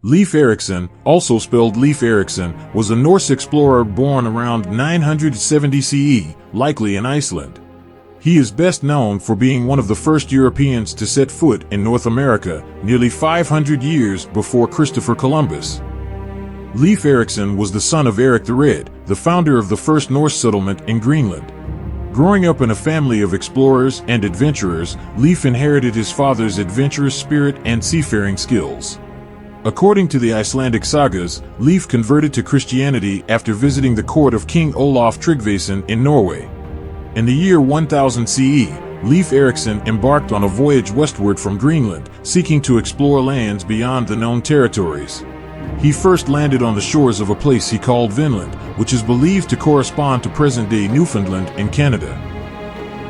Leif Erikson, also spelled Leif Erikson, was a Norse explorer born around 970 CE, likely in Iceland. He is best known for being one of the first Europeans to set foot in North America, nearly 500 years before Christopher Columbus. Leif Erikson was the son of Eric the Red, the founder of the first Norse settlement in Greenland. Growing up in a family of explorers and adventurers, Leif inherited his father's adventurous spirit and seafaring skills. According to the Icelandic sagas, Leif converted to Christianity after visiting the court of King Olaf Tryggvason in Norway. In the year 1000 CE, Leif Erikson embarked on a voyage westward from Greenland, seeking to explore lands beyond the known territories. He first landed on the shores of a place he called Vinland, which is believed to correspond to present-day Newfoundland in Canada.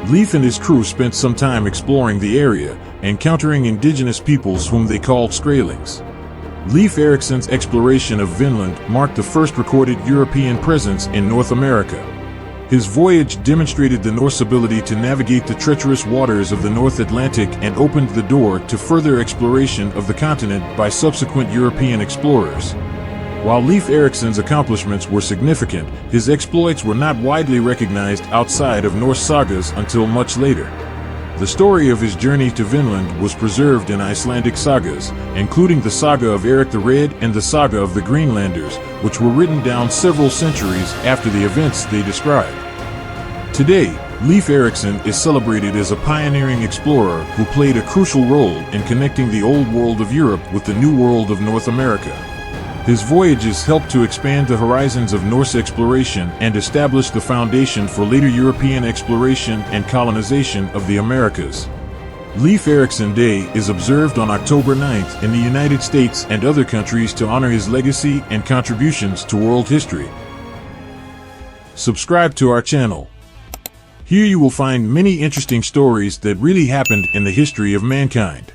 Leif and his crew spent some time exploring the area, encountering indigenous peoples whom they called Skraelings. Leif Erikson's exploration of Vinland marked the first recorded European presence in North America. His voyage demonstrated the Norse ability to navigate the treacherous waters of the North Atlantic and opened the door to further exploration of the continent by subsequent European explorers. While Leif Erikson's accomplishments were significant, his exploits were not widely recognized outside of Norse sagas until much later. The story of his journey to Vinland was preserved in Icelandic sagas, including the saga of Eric the Red and the saga of the Greenlanders, which were written down several centuries after the events they described. Today, Leif Erikson is celebrated as a pioneering explorer who played a crucial role in connecting the old world of Europe with the new world of North America. His voyages helped to expand the horizons of Norse exploration and establish the foundation for later European exploration and colonization of the Americas. Leif Erikson Day is observed on October 9th in the United States and other countries to honor his legacy and contributions to world history. Subscribe to our channel. Here you will find many interesting stories that really happened in the history of mankind.